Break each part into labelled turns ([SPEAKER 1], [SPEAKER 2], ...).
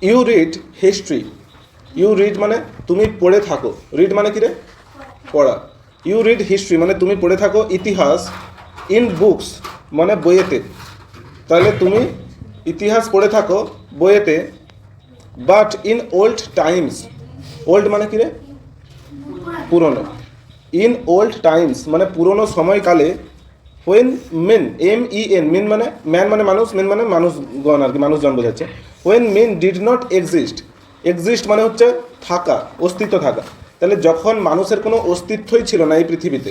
[SPEAKER 1] You read history, you read মানে তুমি পড়ে থাকো, রিড মানে কি রে, পড়া। ইউ রিড হিস্ট্রি মানে তুমি পড়ে থাকো ইতিহাস, ইন বুকস মানে বইয়েতে, তাহলে তুমি ইতিহাস পড়ে থাকো বইয়েতে, but in old times, old মানে কি রে, পুরনো, ইন ওল্ড টাইমস মানে পুরনো সময়কালে, when men, M E N, men মানে ম্যান মানে মানুষ, মেন মানে মানুষগণ আর কি, মানুষজন বোঝাচ্ছে। When men did not exist, exist মানে হচ্ছে থাকা, অস্তিত্ব থাকা, তাহলে যখন মানুষের কোনো অস্তিত্বই ছিল না এই পৃথিবীতে,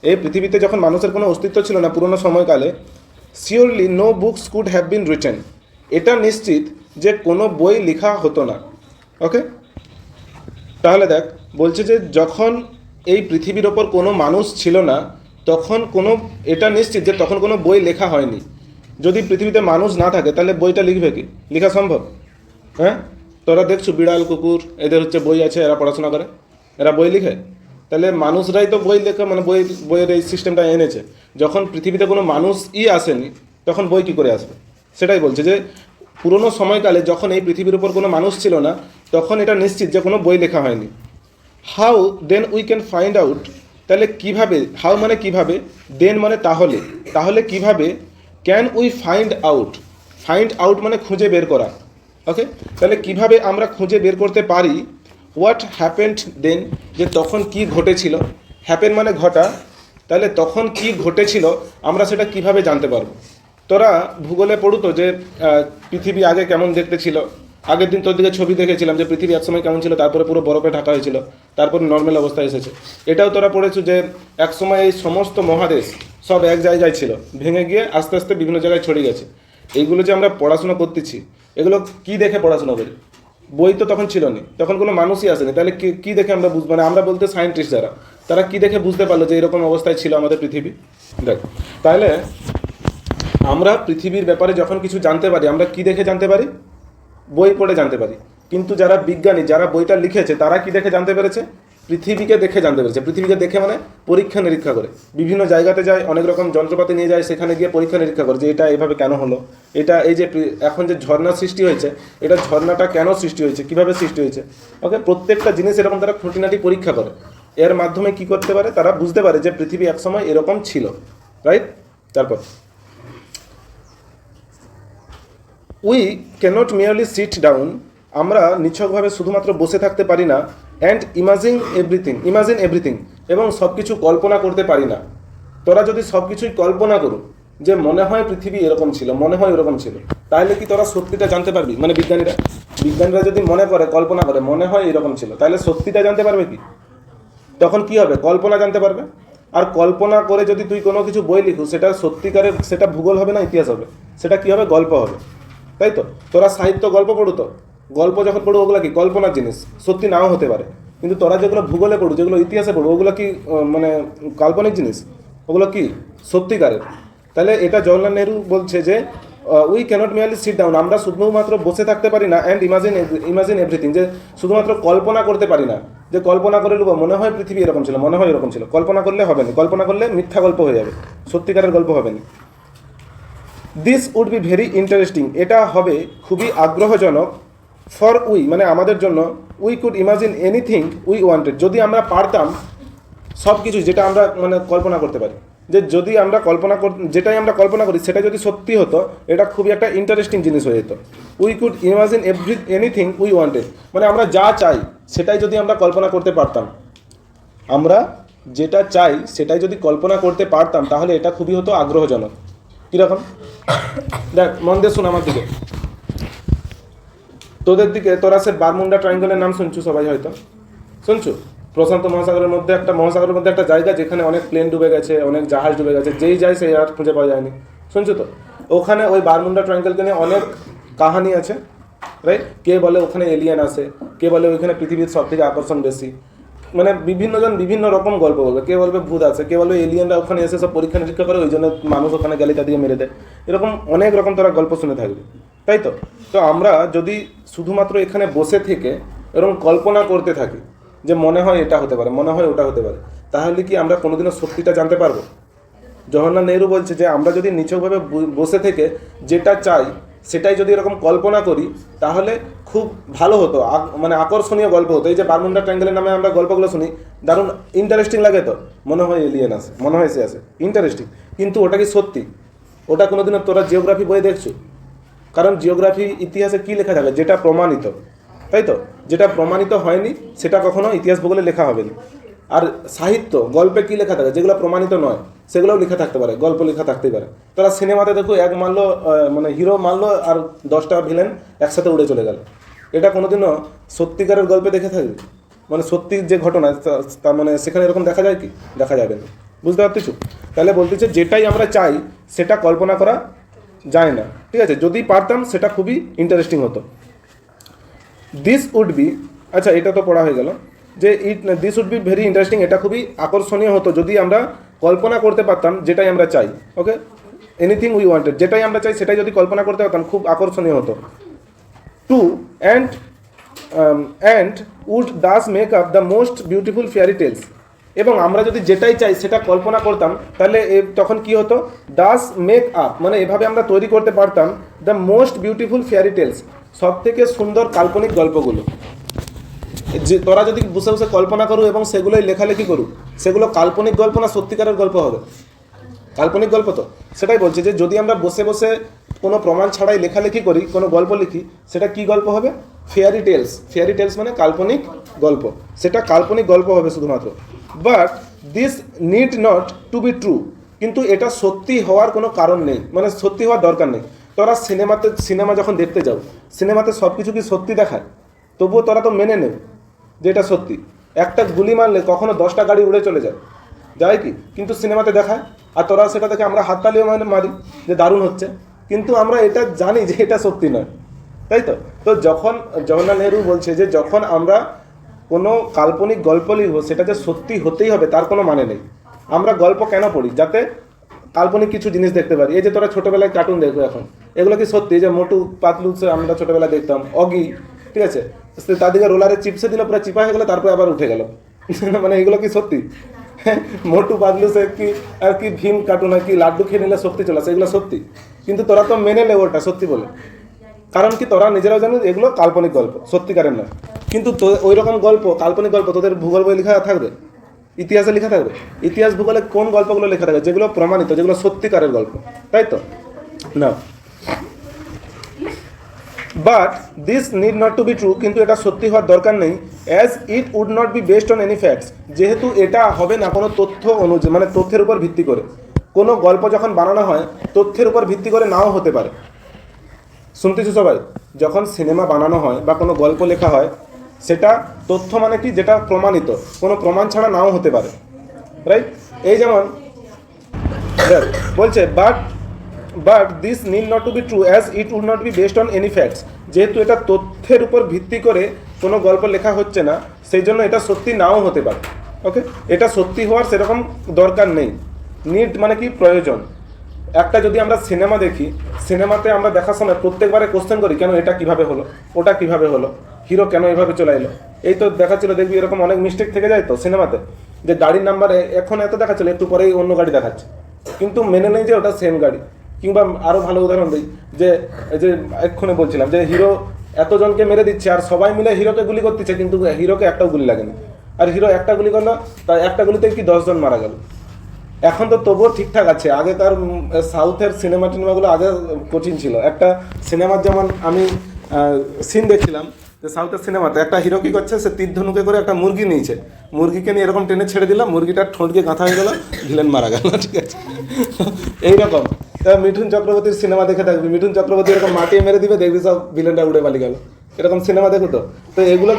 [SPEAKER 1] এই পৃথিবীতে যখন মানুষের কোনো অস্তিত্ব ছিল না পুরনো সময়কালে, surely no books could have been written, এটা নিশ্চিত যে কোনো বই লেখা হতো না। ওকে, তাহলে দেখ বলছে যে যখন এই পৃথিবীর ওপর কোনো মানুষ ছিল না তখন কোনো, এটা নিশ্চিত যে তখন কোনো বই লেখা হয়নি। যদি পৃথিবীতে মানুষ না থাকে তাহলে বইটা লিখবে কি, লেখা সম্ভব? হ্যাঁ, তোরা দেখছো বিড়াল কুকুর এদের হচ্ছে বই আছে, এরা পড়াশোনা করে, এরা বই লিখে? তাহলে মানুষরাই তো বই লেখা মানে বইয়ের এই সিস্টেমটা এনেছে। যখন পৃথিবীতে কোনো মানুষই আসেনি তখন বই কী করে আসবে? সেটাই বলছে যে পুরনো সময়কালে যখন এই পৃথিবীর উপর কোনো মানুষ ছিল না তখন এটা নিশ্চিত যে কোনো বই লেখা হয়নি। How then we can find out, তাহলে কিভাবে, হাউ মানে কিভাবে, দেন মানে তাহলে, তাহলে কিভাবে, can we find out, find out মানে খুঁজে বের করা। ওকে, তাহলে কিভাবে আমরা খুঁজে বের করতে পারি হোয়াট হ্যাপেন্ড দেন, যে তখন কি ঘটেছিল, হ্যাপেন মানে ঘটা, তাহলে তখন কি ঘটেছিল আমরা সেটা কিভাবে জানতে পারবো? তোরা ভূগোলে পড়তো যে পৃথিবী আগে কেমন দেখতে ছিল, আগের দিন তোর দিকে ছবি দেখেছিলাম যে পৃথিবী একসময় কেমন ছিল, তারপরে পুরো বরফে ঢাকা হয়েছিল, তারপর নর্মাল অবস্থায় এসেছে। এটাও তোরা পড়েছো যে একসময় এই সমস্ত মহাদেশ সব এক জায়গায় ছিল, ভেঙে গিয়ে আস্তে আস্তে বিভিন্ন জায়গায় ছড়িয়ে গেছে। এইগুলো যে আমরা পড়াশোনা করতেছি এগুলো কি দেখে পড়াশোনা করি? বই তো তখন ছিল না, তখন কোনো মানুষই আসেনি, তাহলে কি দেখে আমরা বুঝবো? মানে আমরা বলতে সায়েন্টিস্ট যারা, তারা কি দেখে বুঝতে পারলো যে এরকম অবস্থায় ছিল আমাদের পৃথিবী? দেখ, তাহলে আমরা পৃথিবীর ব্যাপারে যখন কিছু জানতে পারি আমরা কি দেখে জানতে পারি? বই পড়ে জানতে পারি। কিন্তু যারা বিজ্ঞানী, যারা বইটা লিখেছে, তারা কি দেখে জানতে পেরেছে? পৃথিবীকে দেখে জানতে পেরেছে। পৃথিবীকে দেখে মানে পরীক্ষা নিরীক্ষা করে, বিভিন্ন জায়গাতে যায়, অনেক রকম যন্ত্রপাতি নিয়ে যায়, সেখানে গিয়ে পরীক্ষা নিরীক্ষা করে যে এটা এভাবে কেন হলো, এটা এই যে এখন যে ঝর্ণা সৃষ্টি হয়েছে, এটা ঝর্ণাটা কেন সৃষ্টি হয়েছে, কিভাবে সৃষ্টি হয়েছে। ওকে, প্রত্যেকটা জিনিস এরকম তারা খুঁটিনাটি পরীক্ষা করে। এর মাধ্যমে কি করতে পারে? তারা বুঝতে পারে যে পৃথিবী একসময় এরকম ছিল, রাইট? তারপর we cannot merely sit down, আমরা নিছকভাবে শুধুমাত্র বসে থাকতে পারি না, অ্যান্ড ইমাজিন এভরিথিং এবং সব কিছু কল্পনা করতে পারি না। তোরা যদি সব কিছুই কল্পনা করো যে মনে হয় পৃথিবী এরকম ছিল, মনে হয় এরকম ছিল, তাহলে কি তোরা সত্যিটা জানতে পারবি? মানে বিজ্ঞানীরা যদি মনে করে, কল্পনা করে মনে হয় এরকম ছিল, তাহলে সত্যিটা জানতে পারবে কি? তখন কি হবে? কল্পনা জানতে পারবে। আর কল্পনা করে যদি তুই কোনো কিছু বই লিখু, সেটা সত্যিকারের, সেটা ভূগোল হবে না ইতিহাস হবে, সেটা কি হবে? গল্প হবে। তাই তো তোরা সাহিত্য গল্প পড়ো, তো গল্প যখন পড়ো ওগুলো কি কল্পনার জিনিস, সত্যি নাও হতে পারে। কিন্তু তোরা যেগুলো ভূগোলে পড়ো, যেগুলো ইতিহাসে পড়ো, ওগুলো কি মানে কাল্পনিক জিনিস? ওগুলো কি সত্যিকারের? তাহলে এটা জওহরলাল নেহরু বলছে যে we cannot merely sit down, আমরা শুধুমাত্র বসে থাকতে পারি না, অ্যান্ড ইমাজিন এভরিথিং, যে শুধুমাত্র কল্পনা করতে পারি না, যে কল্পনা করে নেবো মনে হয় পৃথিবী এরকম ছিল, মনে হয় এরকম ছিল। কল্পনা করলে হবে না, কল্পনা করলে মিথ্যা গল্প হয়ে যাবে, সত্যিকারের গল্প হবে না। This would be very interesting, এটা হবে খুবই আগ্রহজনক, ফর উই মানে আমাদের জন্য, we could imagine anything we wanted, যদি আমরা পারতাম সব কিছু যেটা আমরা মানে কল্পনা করতে পারি, যে যদি আমরা যেটাই আমরা কল্পনা করি সেটা যদি সত্যি হতো, এটা খুবই একটা ইন্টারেস্টিং জিনিস হয়ে যেত। We could imagine anything we wanted মানে আমরা যা চাই সেটাই যদি আমরা কল্পনা করতে পারতাম, আমরা যেটা চাই সেটাই যদি কল্পনা করতে পারতাম, তাহলে এটা খুবই হতো আগ্রহজনক। কীরকম? দেখ মন দিয়ে শোন আমার দিকে, তোদের দিকে তোরা সে বারমুন্ডা ট্রায়াঙ্গলের নাম শুনছু সবাই, হয়তো শুনছু। প্রশান্ত মহাসাগরের মধ্যে একটা জায়গা যেখানে অনেক প্লেন ডুবে গেছে, অনেক জাহাজ ডুবে গেছে, যেই যায় সেই আর খুঁজে পাওয়া যায়নি, শুনছো তো? ওখানে ওই বারমুন্ডা ট্রায়াঙ্গলকে নিয়ে অনেক কাহানি আছে, রাইট? কে বলে ওখানে এলিয়েন আসে, কে বলে ওইখানে পৃথিবীর সব থেকে আকর্ষণ বেশি, মানে বিভিন্নজন বিভিন্ন রকম গল্প বলবে। কে বলবে ভূত আছে, কে বলবে এলিয়েনরা ওখানে এসে সব পরীক্ষা নিরীক্ষা করে, ওই জন্য মানুষ ওখানে গেলে তাদেরকে মেরে দেয়। এরকম অনেক রকম তারা গল্প শুনে থাকবে, তাই তো? তো আমরা যদি শুধুমাত্র এখানে বসে থেকে এরকম কল্পনা করতে থাকি যে মনে হয় এটা হতে পারে, মনে হয় ওটা হতে পারে, তাহলে কি আমরা কোনোদিনও সত্যিটা জানতে পারবো? জওহরলাল নেহরু বলছে যে আমরা যদি নিছকভাবে বসে থেকে যেটা চাই সেটাই যদি এরকম কল্পনা করি তাহলে খুব ভালো হতো, মানে আকর্ষণীয় গল্প হতো। এই যে বারমুডা ট্রায়াঙ্গেলের নামে আমরা গল্পগুলো শুনি, দারুণ ইন্টারেস্টিং লাগে, তো মনে হয় এলিয়েন আছে, মনে হয় সে আছে, ইন্টারেস্টিং। কিন্তু ওটা কি সত্যি? ওটা কোনোদিনও তোরা জিওগ্রাফি বই দেখছো? কারণ জিওগ্রাফি ইতিহাসে কী লেখা থাকে? যেটা প্রমাণিত, তাই তো? যেটা প্রমাণিত হয়নি সেটা কখনো ইতিহাস ভূগোলে লেখা হবে না। আর সাহিত্য গল্পে কী লেখা থাকে? যেগুলো প্রমাণিত নয় সেগুলোও লেখা থাকতে পারে, গল্প লেখা থাকতেই পারে। তারা সিনেমাতে দেখো এক মারলো, মানে হিরো মারলো আর 10টা ভিলেন একসাথে উড়ে চলে গেল। এটা কোনোদিনও সত্যিকারের গল্পে দেখে থাকবে? মানে সত্যি যে ঘটনা তার মানে সেখানে এরকম দেখা যায় কি? দেখা যাবে না। বুঝতে পারতেছো? তাহলে বলতেছে যেটাই আমরা চাই সেটা কল্পনা করা যায় না, ঠিক আছে? যদি পারতাম সেটা খুবই ইন্টারেস্টিং হতো। দিস উড বি, আচ্ছা এটা তো পড়া হয়ে গেল যে this would be very interesting, এটা খুবই আকর্ষণীয় হতো যদি আমরা কল্পনা করতে পারতাম যেটাই আমরা চাই। ওকে, এনিথিং উই ওয়ান্টেড, যেটাই আমরা চাই সেটাই যদি কল্পনা করতে পারতাম খুব আকর্ষণীয় হতো। To and would thus make up the most beautiful fairy tales, এবং আমরা যদি যেটাই চাই সেটা কল্পনা করতাম তাহলে তখন কি হতো? ডাস মেক আপ মানে এভাবে আমরা তৈরি করতে পারতাম the most beautiful fairy tales, সব থেকে সুন্দর কাল্পনিক গল্পগুলো। যে তোরা যদি বসে বসে কল্পনা করু এবং সেগুলোই লেখালেখি করু, সেগুলো কাল্পনিক গল্প না সত্যিকারের গল্প হবে? কাল্পনিক গল্প তো। সেটাই বলছে যে যদি আমরা বসে বসে কোনো প্রমাণ ছাড়াই লেখালেখি করি, কোনো গল্প লিখি, সেটা কি গল্প হবে? Fairy tales. ফেয়ারি টেলস মানে কাল্পনিক গল্প, সেটা কাল্পনিক গল্প হবে শুধুমাত্র। But this need not to be true, কিন্তু এটা সত্যি হওয়ার কোনো কারণ নেই, মানে সত্যি হওয়ার দরকার নেই। তোরা সিনেমা যখন দেখতে যাও, সিনেমাতে সব কিছু কি সত্যি দেখায়? তবুও তোরা তো মেনে নেও যে এটা সত্যি। একটা গুলি মারলে কখনো 10টা গাড়ি উড়ে চলে যায় কি? কিন্তু সিনেমাতে দেখায়, আর তোরা সেটা দেখে আমরা হাততালিও মারি যে দারুণ হচ্ছে, কিন্তু আমরা এটা জানি যে এটা সত্যি নয়, তাই তো? তো যখন জওহরলাল নেহরু বলছে যে যখন আমরা কোনো কাল্পনিক গল্প লিখব সেটা যে সত্যি হতেই হবে তার কোনো মানে নেই। আমরা গল্প কেন পড়ি? যাতে কাল্পনিক কিছু জিনিস দেখতে পারি। এই যে তোরা ছোটোবেলায় কার্টুন দেখো এখন, এগুলো কি সত্যি? যে মোটু পাতলু আমরা ছোটোবেলায় দেখতাম, অগি, ঠিক আছে, তাদেরকে রোলারে চিপসে দিল, পুরো চিপা হয়ে গেলো, তারপরে আবার উঠে গেল। মানে এগুলো কি সত্যি? মোটু পাতলু সে কি আর কি ভীম কার্টুন হয় কি, লাড্ডু খেয়ে নিলে শক্তি চলে আসে, এগুলো সত্যি। কিন্তু তোরা তো মেনে নেব ওটা সত্যি বলে, কারণ কি তোরা নিজেরাও জানো এগুলো কাল্পনিক গল্প, সত্যিকারের নয়। কিন্তু ওই রকম গল্প, কাল্পনিক গল্প তোদের ভূগোল বই লেখা থাকবে, ইতিহাসে লেখা থাকবে। ইতিহাস ভূগোলে কোন গল্পগুলো লেখা থাকবে? যেগুলো প্রমাণিত, যেগুলো সত্যিকারের গল্প, তাই তো না? But this need not to be true, কিন্তু এটা সত্যি হওয়ার দরকার নেই। As it would not be based on any facts, যেহেতু এটা হবে না কোনো তথ্য অনুযায়ী, মানে তথ্যের উপর ভিত্তি করে। কোনো গল্প যখন বানানো হয় তথ্যের উপর ভিত্তি করে নাও হতে পারে। শুনতেছো সবাই? যখন সিনেমা বানানো হয় বা কোনো গল্প লেখা হয়, সেটা তথ্য মানে কি? যেটা প্রমাণিত, কোনো প্রমাণ ছাড়া নাও হতে পারে, রাইট? এই যেমন বলছে but this need not to be true as it would not be based on any facts, যেহেতু এটা তথ্যের উপর ভিত্তি করে কোনো গল্প লেখা হচ্ছে না, সেই জন্য এটা সত্যি নাও হতে পারে। ওকে, এটা সত্যি হওয়ার সেরকম দরকার নেই। নিড মানে কি? প্রয়োজন। একটা যদি আমরা সিনেমা দেখি, সিনেমাতে আমরা দেখার সময় প্রত্যেকবারে কোশ্চেন করি, কেন এটা কিভাবে হলো, ওটা কিভাবে হলো, হিরো কেন এভাবে চলে এলো, এই তো দেখাচ্ছিল, দেখবি এরকম অনেক মিস্টেক থেকে যায় তো সিনেমাতে, যে গাড়ির নাম্বার এখন এত দেখাচ্ছিল, একটু পরেই অন্য গাড়ি দেখাচ্ছে, কিন্তু মেনে নেই যে ওটা সেম গাড়ি। কিংবা আরও ভালো উদাহরণ দিই, যে এক্ষুনি বলছিলাম যে হিরো এতজনকে মেরে দিচ্ছে আর সবাই মিলে হিরোকে গুলি করতেছে, কিন্তু হিরোকে একটাও গুলি লাগেনি। আর হিরো একটা গুলি করলো, তাই একটা গুলিতে কি 10 জন মারা গেল। এখন তো তবুও ঠিকঠাক আছে, আগেকার সাউথের টিনেমাগুলো আগে কঠিন ছিল। একটা সিনেমার যেমন আমি সিন দেখছিলাম, যে সাউথের সিনেমাতে একটা হিরো কী করছে, সে তীর ধনুকে করে একটা মুরগি নিয়েছে, মুরগিকে নিয়ে এরকম টেনে ছেড়ে দিলাম, মুরগিটার ঠোঁটকে গাঁথা হয়ে গেল, ভিলেন মারা গেল, ঠিক আছে? এইরকম মিঠুন চক্রবর্তীর সিনেমা দেখে থাকবি, মিঠুন চক্রবর্তী এরকম মাটিয়ে মেরে দিবে, দেখবি সব ভিলেনটা উড়ে পালিয়ে গেল, এরকম সিনেমা দেখো তো। তো এগুলো,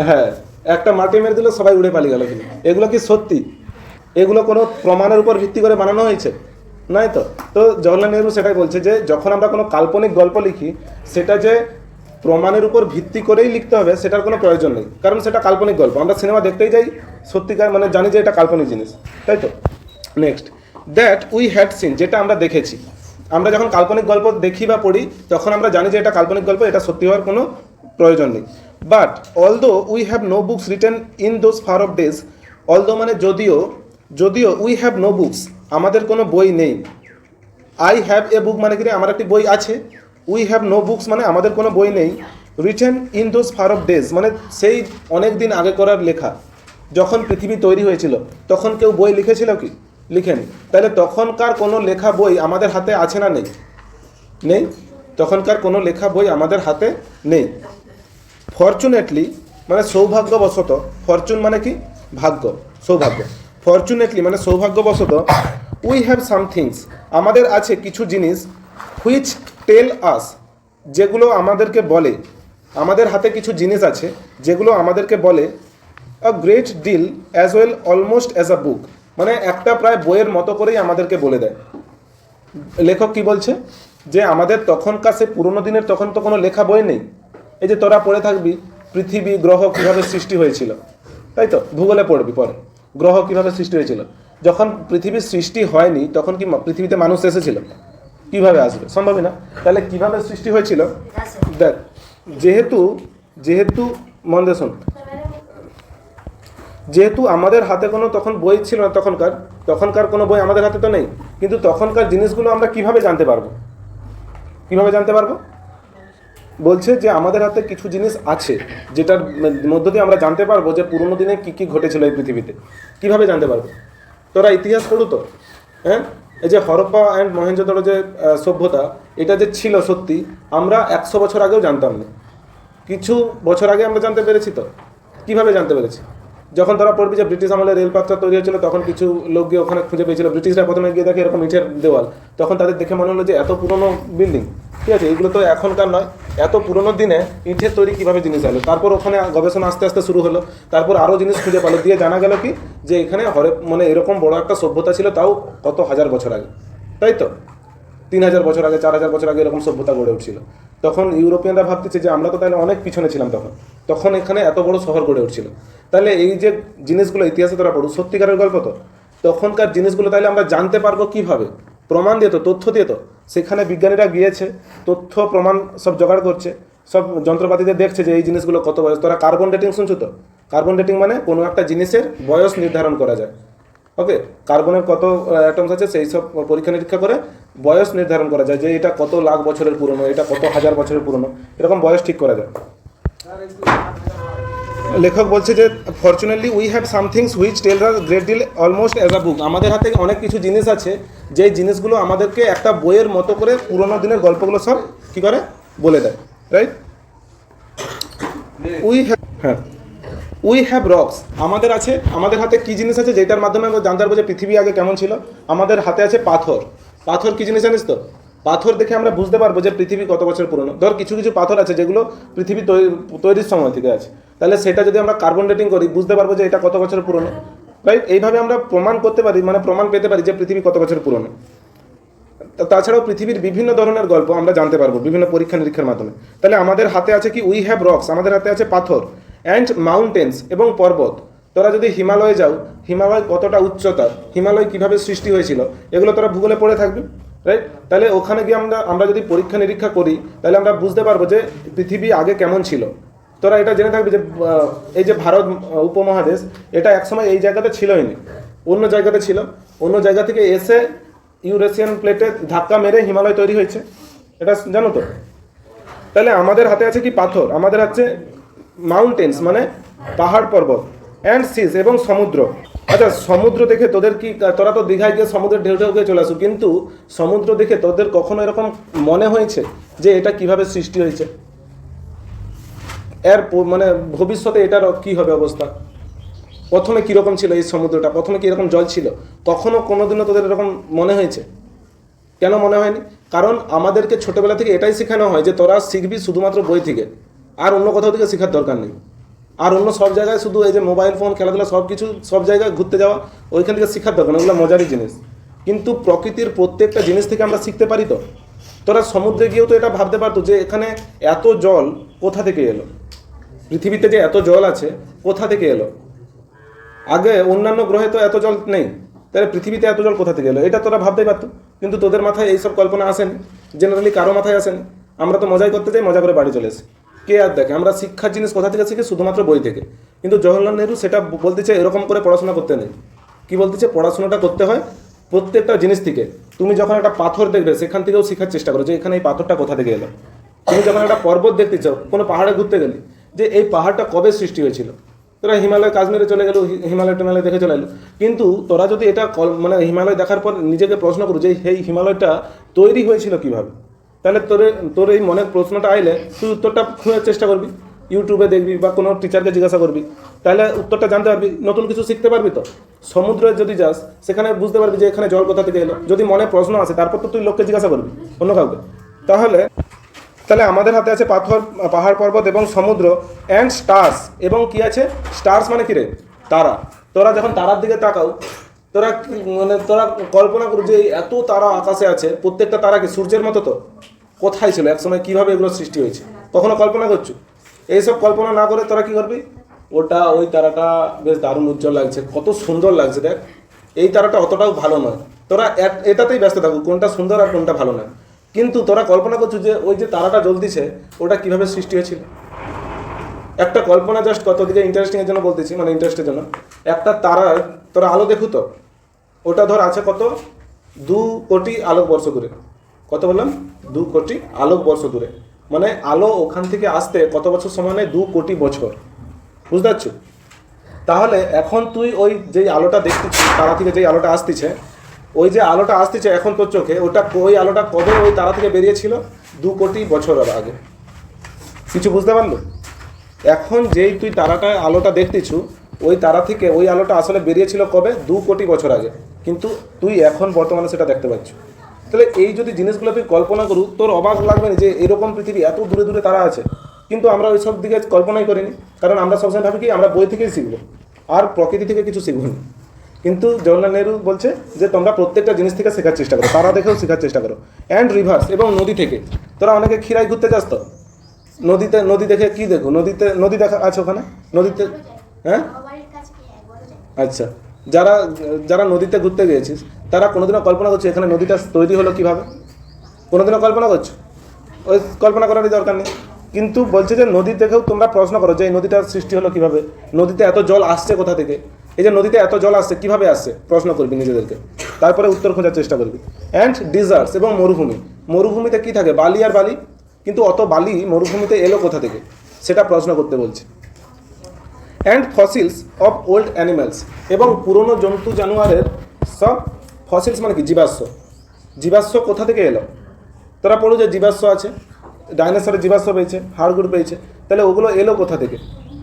[SPEAKER 1] হ্যাঁ, একটা মাটিয়ে মেরে দিলে সবাই উড়ে পালিয়ে গেল, এগুলো কি সত্যি? এগুলো কোনো প্রমাণের উপর ভিত্তি করে বানানো হয়েছে? নাই তো। তো জওহরলাল নেহরু সেটাই বলছে যে যখন আমরা কোনো কাল্পনিক গল্প লিখি, সেটা যে প্রমাণের উপর ভিত্তি করেই লিখতে হবে সেটার কোনো প্রয়োজন নেই, কারণ সেটা কাল্পনিক গল্প। আমরা সিনেমা দেখতেই যাই, সত্যিকার মানে জানি যে এটা কাল্পনিক জিনিস, তাই তো? Next, that we had seen, যেটা আমরা দেখেছি। আমরা যখন কাল্পনিক গল্প দেখি বা পড়ি, তখন আমরা জানি যে এটা কাল্পনিক গল্প, এটা সত্যি হওয়ার কোনো প্রয়োজন নেই। But although we have no books written in those far off days, although মানে যদিও উই হ্যাভ নো বুকস, আমাদের কোনো বই নেই, আই হ্যাভ এ বুক মানে কি রে, আমার একটি বই আছে। উই হ্যাভ নো বুকস মানে আমাদের কোনো বই নেই। Written in those far off days মানে সেই অনেক দিন আগে করার লেখা। যখন পৃথিবী তৈরি হয়েছিল তখন কেউ বই লিখেছিল কি? লিখেনি। তাহলে তখনকার কোনো লেখা বই আমাদের হাতে আছে না নেই? নেই। তখনকার কোনো লেখা বই আমাদের হাতে নেই। ফরচুনেটলি মানে সৌভাগ্যবশত, ফরচুন মানে কি? ভাগ্য, সৌভাগ্য। ফরচুনেটলি মানে সৌভাগ্যবশত, উই হ্যাভ সাম থিংস আমাদের আছে কিছু জিনিস, হুইচ টেল আস যেগুলো আমাদেরকে বলে, আমাদের হাতে কিছু জিনিস আছে যেগুলো আমাদেরকে বলে, a great deal as well almost as a book মানে একটা প্রায় বইয়ের মতো করেই আমাদেরকে বলে দেয়। লেখক কি বলছে? যে আমাদের তখনকার সে পুরোনো দিনের তখন তো কোনো লেখা বই নেই। এই যে তোরা পড়ে থাকবি পৃথিবী গ্রহ কিভাবে সৃষ্টি হয়েছিল, তাই তো ভূগোলে পড়বি পরে গ্রহ কিভাবে সৃষ্টি হয়েছিল। যখন পৃথিবীর সৃষ্টি হয়নি তখন কি পৃথিবীতে মানুষ এসেছিল? কিভাবে আসবে? সম্ভবই না। তাহলে কিভাবে সৃষ্টি হয়েছিল? দেখ, যেহেতু যেহেতু মন দিয়ে শোন, যেহেতু আমাদের হাতে কোনো তখন বই ছিল না, তখনকার কোনো বই আমাদের হাতে তো নেই, কিন্তু তখনকার জিনিসগুলো আমরা কিভাবে জানতে পারবো? কিভাবে জানতে পারবো? বলছে যে আমাদের হাতে কিছু জিনিস আছে যেটার মধ্য দিয়ে আমরা জানতে পারবো যে পুরোনো দিনে কী কী ঘটেছিল এই পৃথিবীতে। কিভাবে জানতে পারবো? তোরা ইতিহাস পড়ো তো, হ্যাঁ? এই যে হরপ্পা অ্যান্ড মহেঞ্জোদারো যে সভ্যতা, এটা যে ছিল সত্যি আমরা 100 বছর আগেও জানতাম না। কিছু বছর আগে আমরা জানতে পেরেছি। তো কিভাবে জানতে পেরেছি? যখন তারা পড়বি যে ব্রিটিশ আমলে রেলপথটা তৈরি হয়েছিল তখন কিছু লোক গিয়ে ওখানে খুঁজে পেয়েছিল। ব্রিটিশরা প্রথমে গিয়ে দেখে এরকম ইটের দেওয়াল, তখন তাদের দেখে মনে হলো যে এত পুরনো বিল্ডিং, ঠিক আছে, এগুলো তো এখনকার নয়, এত পুরনো দিনে ইটের তৈরি কীভাবে জিনিস হলো। তারপর ওখানে গবেষণা আস্তে আস্তে শুরু হলো, তারপর আরও জিনিস খুঁজে পেলো, দিয়ে জানা গেল কি যে এখানে মানে এরকম বড় একটা সভ্যতা ছিল, তাও কত হাজার বছর আগে, তাই তো 3000 বছর আগে, 4000 বছর আগে এরকম সভ্যতা গড়ে উঠছিল। তখন ইউরোপিয়ানরা ভাবতেছে যে আমরা তো তাহলে অনেক পিছনে ছিলাম, তখন এখানে এত বড় শহর গড়ে উঠছিল। তাহলে এই যে জিনিসগুলো ইতিহাসে তোরা পড়ো, সত্যিকারের গল্প তো। তখনকার জিনিসগুলো তাহলে আমরা জানতে পারবো কিভাবে? প্রমাণ দিয়ে তো, তথ্য দিয়ে তো। সেখানে বিজ্ঞানীরা গিয়েছে, তথ্য প্রমাণ সব জোগাড় করছে, সব যন্ত্রপাতিতে দেখছে যে এই জিনিসগুলো কত বয়স। তোরা কার্বন ডেটিং শুনছো তো? কার্বন ডেটিং মানে কোনো একটা জিনিসের বয়স নির্ধারণ করা যায়। ওকে, কার্বনের কত অ্যাটমস আছে সেই সব পরীক্ষা নিরীক্ষা করে বয়স নির্ধারণ করা যায়, যে এটা কত লাখ বছরের পুরনো, এটা কত হাজার বছরের পুরনো, এরকম বয়স ঠিক করা যায়। লেখক বলছে যে fortunately we have somethings which tell us great deal almost as a book আমাদের হাতে অনেক কিছু জিনিস আছে যেই জিনিসগুলো আমাদেরকে একটা বইয়ের মতো করে পুরোনো দিনের গল্পগুলো সব কী করে বলে দেয়, রাইট? উই হ্যাভ রক্স আমাদের আছে, আমাদের হাতে কী জিনিস আছে যেটার মাধ্যমে আমরা জানতে পারবো যে পৃথিবী আগে কেমন ছিল? আমাদের হাতে আছে পাথর। পাথর কী জিনিস জানিস তো? পাথর দেখে আমরা বুঝতে পারবো যে পৃথিবী কত বছর পুরনো। ধর কিছু কিছু পাথর আছে যেগুলো পৃথিবী তৈরির সময় থেকে আছে, তাহলে সেটা যদি আমরা কার্বন ডেটিং করি বুঝতে পারবো যে এটা কত বছর পুরনো, রাইট? এইভাবে আমরা প্রমাণ করতে পারি, মানে প্রমাণ পেতে পারি যে পৃথিবী কত বছর পুরনো। তাছাড়াও পৃথিবীর বিভিন্ন ধরনের গল্প আমরা জানতে পারবো বিভিন্ন পরীক্ষা নিরীক্ষার মাধ্যমে। তাহলে আমাদের হাতে আছে কি? উই হ্যাভ রক্স আমাদের হাতে আছে পাথর, অ্যান্ড মাউন্টেন্স এবং পর্বত। তোরা যদি হিমালয়ে যাও, হিমালয় কতটা উচ্চতা, হিমালয় কিভাবে সৃষ্টি হয়েছিল, এগুলো তোরা ভূগোলে পড়ে থাকবি, রাইট? তাহলে ওখানে গিয়ে আমরা যদি পরীক্ষা নিরীক্ষা করি তাহলে আমরা বুঝতে পারবো যে পৃথিবী আগে কেমন ছিল। তোরা এটা জেনে থাকবি যে এই যে ভারত উপমহাদেশ, এটা একসময় এই জায়গাতে ছিলই না, অন্য জায়গাতে ছিল। অন্য জায়গা থেকে এসে ইউরেশিয়ান প্লেটে ধাক্কা মেরে হিমালয় তৈরি হয়েছে, এটা জানো তো? তাহলে আমাদের হাতে আছে কি? পাথর। আমাদের আছে মাউন্টেন্স মানে পাহাড় পর্বত, অ্যান্ড সিজ এবং সমুদ্র। আচ্ছা, সমুদ্র দেখে তোদের কি, তোরা তো দীঘায় গিয়ে সমুদ্রের ঢেউ ঢেউ গিয়ে চলে আসো, কিন্তু সমুদ্র দেখে তোদের কখনো এরকম মনে হয়েছে যে এটা কিভাবে সৃষ্টি হয়েছে, এর মানে ভবিষ্যতে এটার কী হবে অবস্থা, প্রথমে কীরকম ছিল এই সমুদ্রটা, প্রথমে কীরকম জল ছিল? কখনো কোনোদিনও তোদের এরকম মনে হয়েছে? কেন মনে হয়নি? কারণ আমাদেরকে ছোটোবেলা থেকে এটাই শেখানো হয় যে তোরা শিখবি শুধুমাত্র বই থেকে, আর অন্য কোথাও থেকে শেখার দরকার নেই। আর অন্য সব জায়গায় শুধু এই যে মোবাইল ফোন, খেলাধুলা, সব কিছু সব জায়গায় ঘুরতে যাওয়া, ওইখান থেকে শেখার দরকার, ওগুলো মজারই জিনিস। কিন্তু প্রকৃতির প্রত্যেকটা জিনিস থেকে আমরা শিখতে পারি। তো তোরা সমুদ্রে গিয়েও তো এটা ভাবতে পারতো যে এখানে এত জল কোথা থেকে এলো, পৃথিবীতে যে এত জল আছে কোথা থেকে এলো? আগে অন্যান্য গ্রহে তো এত জল নেই, তাহলে পৃথিবীতে এত জল কোথা থেকে এলো? এটা তোরা ভাবতেই পারতো, কিন্তু তোদের মাথায় এইসব কল্পনা আসেনি, জেনারেলি কারো মাথায় আসেনি। আমরা তো মজাই করতে যাই, মজা করে বাড়ি চলে এসে কে আর দেখে? আমরা শিক্ষার জিনিস কোথা থেকে শিখি? শুধুমাত্র বই থেকে। কিন্তু জওহরলাল নেহরু সেটা বলতেছে এরকম করে পড়াশোনা করতে নেই। কি বলতেছে? পড়াশোনাটা করতে হয় প্রত্যেকটা জিনিস থেকে। তুমি যখন একটা পাথর দেখবে সেখান থেকেও শেখার চেষ্টা করো যে এখানে এই পাথরটা কোথা থেকে এলো। তুমি যখন একটা পর্বত দেখতে চাও, কোনো পাহাড়ে ঘুরতে গেলে, যে এই পাহাড়টা কবে সৃষ্টি হয়েছিল, তোরা হিমালয় কাশ্মীরে চলে গেলো, হিমালয় টিমালয় দেখে চলে এলো। কিন্তু তোরা যদি এটা মানে হিমালয় দেখার পর নিজেকে প্রশ্ন করো যে এই হিমালয়টা তৈরি হয়েছিল কিভাবে, তাহলে তোর এই মনের প্রশ্নটা আইলে তুই উত্তরটা খোঁজার চেষ্টা করবি, ইউটিউবে দেখবি বা কোনো টিচারকে জিজ্ঞাসা করবি, তাহলে উত্তরটা জানতে পারবি, নতুন কিছু শিখতে পারবি। তো সমুদ্রে যদি যাস সেখানে বুঝতে পারবি যে এখানে জল কোথা থেকে এলো। যদি মনে প্রশ্ন আসে তারপর তো তুই লোককে জিজ্ঞাসা করবি, অন্য কাউকে। তাহলে আমাদের হাতে আছে পাথর, পাহাড় পর্বত এবং সমুদ্র, অ্যান্ড স্টার্স। এবং কি আছে? স্টার্স মানে কি রে? তারা। তোরা যখন তারার দিকে তাকাও, তোরা কল্পনা করো যে এত তারা আকাশে আছে, প্রত্যেকটা তারা কি সূর্যের মতো? তো কোথায় ছিল একসময়, কিভাবে এগুলো সৃষ্টি হয়েছে, কখনো কল্পনা করছো? এইসব কল্পনা না করে তোরা কি করবি, ওই তারাটা বেশ দারুণ উজ্জ্বল লাগছে, কত সুন্দর লাগছে দেখ, এই তারাটা অতটাও ভালো নয়। তোরা এটাতেই ব্যস্ত থাকো কোনটা সুন্দর আর কোনটা ভালো নয়। কিন্তু তোরা কল্পনা করছো যে ওই যে তারাটা জ্বলতিছে ওটা কিভাবে সৃষ্টি হয়েছিল। একটা কল্পনা জাস্ট কত দিকে ইন্টারেস্টিংয়ের জন্য বলতেছি, মানে ইন্টারেস্টের জন্য। একটা তারার তোরা আলো দেখো তো, ওটা ধর আছে কত, 2 কোটি আলোকবর্ষ দূরে। কত বললাম? 2 কোটি আলোকবর্ষ দূরে। মানে আলো ওখান থেকে আসতে কত বছর সময় নেয়? 2 কোটি বছর। বুঝতে পারছো? তাহলে এখন তুই ওই যেই আলোটা দেখতেছিস, তারা থেকে যেই আলোটা আসতেছে, ওই যে আলোটা আসতেছে এখন তোর চোখে, ওই আলোটা কবে ওই তারা থেকে বেরিয়েছিল? 2 কোটি বছর আগে। কিছু বুঝতে পারলো? এখন যেই তুই আলোটা দেখতেছু, ওই তারা থেকে ওই আলোটা আসলে বেরিয়েছিল কবে? 2 কোটি বছর আগে। কিন্তু তুই এখন বর্তমানে সেটা দেখতে পাচ্ছ। তাহলে এই যদি জিনিসগুলো তুই কল্পনা করু, তোর অবাক লাগবে না যে এরকম পৃথিবী এত দূরে দূরে তারা আছে। কিন্তু আমরা ওই সব দিকে কল্পনাই করিনি, কারণ আমরা সবসময় ভাবি কি আমরা বই থেকেই শিখবো আর প্রকৃতি থেকে কিছু শিখবো না। কিন্তু জওহরলাল নেহরু বলছে যে তোমরা প্রত্যেকটা জিনিস থেকে শেখার চেষ্টা করো, তারা দেখেও শেখার চেষ্টা করো। অ্যান্ড রিভার্স, এবং নদী থেকে। তোরা অনেকে ক্ষীরাই ঘুরতে যাস তো, নদী দেখে কি দেখো? নদী দেখা আছে ওখানে নদীতে? হ্যাঁ, আচ্ছা। যারা নদীতে ঘুরতে গিয়েছিস তারা কোনোদিনও কল্পনা করছো এখানে নদীটা তৈরি হলো কিভাবে? কোনোদিনও কল্পনা করছো? ওই কল্পনা করারই দরকার নেই। কিন্তু বলছে যে নদী দেখেও তোমরা প্রশ্ন করো যে এই নদীটার সৃষ্টি হলো কিভাবে, নদীতে এত জল আসছে কোথা থেকে, এই যে নদীতে এত জল আসছে কিভাবে আসছে, প্রশ্ন করবি নিজেদেরকে, তারপরে উত্তর খোঁজার চেষ্টা করবি। অ্যান্ড ডিজার্টস, এবং মরুভূমিতে কি থাকে? বালি আর বালি। কিন্তু অত বালি মরুভূমিতে এলো কোথা থেকে, সেটা প্রশ্ন করতে বলছে। And fossils of old animals, এবং পুরনো জন্তু জানোয়ারের সব। ফসিলস মানে কি? জীবাশ্ম কোথা থেকে এলো? তোরা পড়ো যে জীবাশ্ম আছে, ডাইনোসরের জীবাশ্ম পেয়েছে, হাড়গুড় পেয়েছে, তাহলে ওগুলো এলো কোথা থেকে,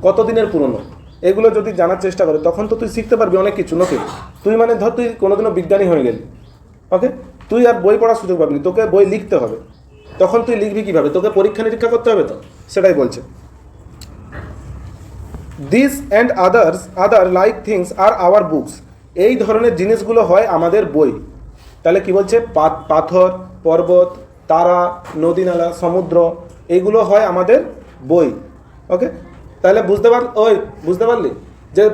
[SPEAKER 1] কত দিনের পুরনো, এগুলো যদি জানার চেষ্টা করে তখন তো তুই শিখতে পারবি অনেক কিছু। নকে তুই মানে ধর তুই কোনোদিনও বিজ্ঞানী হয়ে গেলি, ওকে, তুই আর বই পড়ার সুযোগ পাবি, তোকে বই লিখতে হবে। তখন তুই লিখবি কীভাবে? তোকে পরীক্ষা নিরীক্ষা করতে হবে, তো সেটাই বলছে। This and other like things are our books, এই ধরনের জিনিসগুলো হয় আমাদের বই। তাহলে কি বলছে? পাথর, পর্বত, তারা, নদী নালা, সমুদ্র, এইগুলো হয় আমাদের বই। ওকে, তাহলে বুঝতে পারলি যে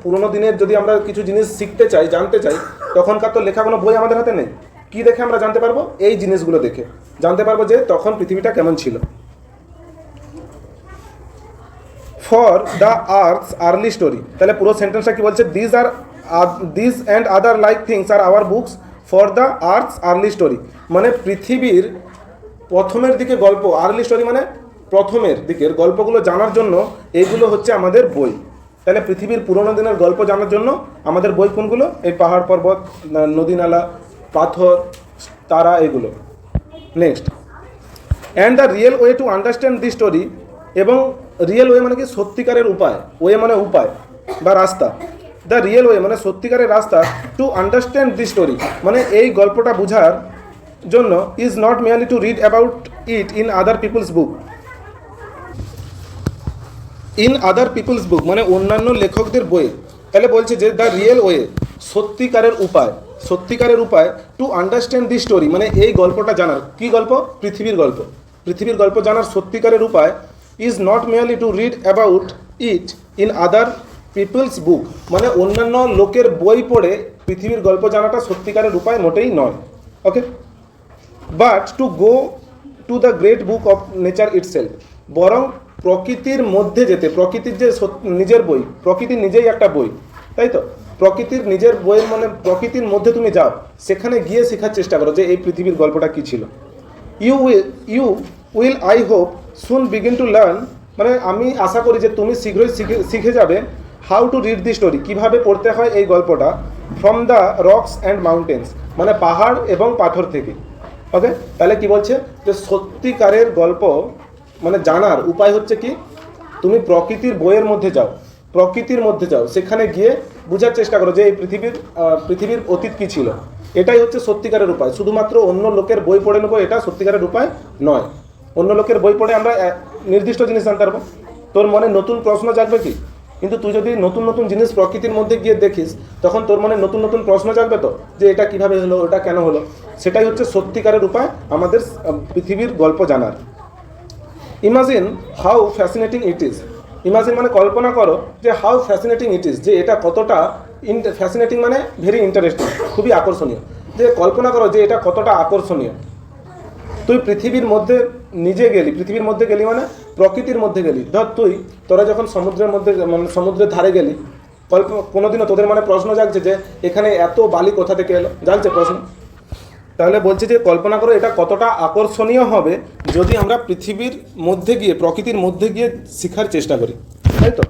[SPEAKER 1] পুরোনো দিনের যদি আমরা কিছু জিনিস শিখতে চাই, জানতে চাই, তখনকার তো লেখা কোনো বই আমাদের হাতে নেই। কি দেখে আমরা জানতে পারবো? এই জিনিসগুলো দেখে জানতে পারবো যে তখন পৃথিবীটা কেমন ছিল। For the earth's early story, তাহলে পুরো সেন্টেন্সটা কি বলছে? This and other like things are our books for the earth's early story, মানে পৃথিবীর প্রথমের দিকে গল্প, আর্লি স্টোরি মানে প্রথমের দিকের গল্পগুলো জানার জন্য এইগুলো হচ্ছে আমাদের বই। তাহলে পৃথিবীর পুরোনো দিনের গল্প জানার জন্য আমাদের বই কোনগুলো? এই পাহাড় পর্বত, নদী নালা, পাথর, তারা, এগুলো। Next, and the real way to understand the story, এবং রিয়েল ওয়ে মানে কি? সত্যিকারের উপায়, ওয়ে মানে উপায় বা রাস্তা। দ্য রিয়েল ওয়ে মানে সত্যিকারের রাস্তা টু আন্ডারস্ট্যান্ড দি স্টোরি, মানে এই গল্পটা বোঝার জন্য is not merely to read about it in other people's book. মানে অন্যান্য লেখকদের বই। তাহলে বলছে যে দ্য রিয়েল ওয়ে, সত্যিকারের উপায় টু আন্ডারস্ট্যান্ড দি স্টোরি, মানে এই গল্পটা জানার। কি গল্প? পৃথিবীর গল্প জানার সত্যিকারের উপায় is not merely to read about it in other people's book, মানে অন্যান্য লোকের বই পড়ে পৃথিবীর গল্প জানাটা সত্যিকারের উপায় মোটেই নয়। Okay, but to go to the great book of nature itself, বরং প্রকৃতির মধ্যে যেতে, প্রকৃতির যে নিজের বই, প্রকৃতি নিজেই একটা বই, তাই তো? প্রকৃতির নিজের বইয়ের মানে প্রকৃতির মধ্যে তুমি যাও, সেখানে গিয়ে শেখার চেষ্টা করো যে এই পৃথিবীর গল্পটা কী ছিল। You will I hope soon begin to learn, মানে আমি আশা করি যে তুমি শীঘ্রই শিখে যাবে how to read the story, কীভাবে পড়তে হয় এই গল্পটা, from the rocks and mountains, মানে পাহাড় এবং পাথর থেকে। ওকে, তাহলে কি বলছে যে সত্যিকারের গল্প মানে জানার উপায় হচ্ছে কি, তুমি প্রকৃতির বইয়ের মধ্যে যাও, প্রকৃতির মধ্যে যাও, সেখানে গিয়ে বোঝার চেষ্টা করো যে এই পৃথিবীর অতীত কী ছিল। এটাই হচ্ছে সত্যিকারের উপায়। শুধুমাত্র অন্য লোকের বই পড়ে নেবো এটা সত্যিকারের উপায় নয়। অন্য লোকের বই পড়ে আমরা নির্দিষ্ট জিনিস জানতে পারবো, তোর মনে নতুন প্রশ্ন জাগবে কি, কিন্তু তুই যদি নতুন নতুন জিনিস প্রকৃতির মধ্যে গিয়ে দেখিস, তখন তোর মনে নতুন নতুন প্রশ্ন জাগবে তো, যে এটা কিভাবে হলো, ওটা কেন হলো। সেটাই হচ্ছে সত্যিকারের উপায় আমাদের পৃথিবীর গল্প জানার। Imagine how fascinating it is, imagine মানে কল্পনা করো যে হাউ ফ্যাসিনেটিং ইট ইজ, যে এটা কতটা ফ্যাসিনেটিং মানে ভেরি ইন্টারেস্টিং, খুবই আকর্ষণীয়। যে কল্পনা করো যে এটা কতটা আকর্ষণীয়। তুই পৃথিবীর মধ্যে নিজে গেলি, পৃথিবীর মধ্যে গেলি মানে প্রকৃতির মধ্যে গেলি। ধর তোরা যখন সমুদ্রের মধ্যে মানে সমুদ্রের ধারে গেলি, কোনোদিনও তোদের মানে প্রশ্ন জাগছে যে এখানে এত বালি কোথা থেকে এলো, জানছে প্রশ্ন? তাহলে বলছে যে কল্পনা করো এটা কতটা আকর্ষণীয় হবে যদি আমরা পৃথিবীর মধ্যে গিয়ে, প্রকৃতির মধ্যে গিয়ে শেখার চেষ্টা করি, তাই তো?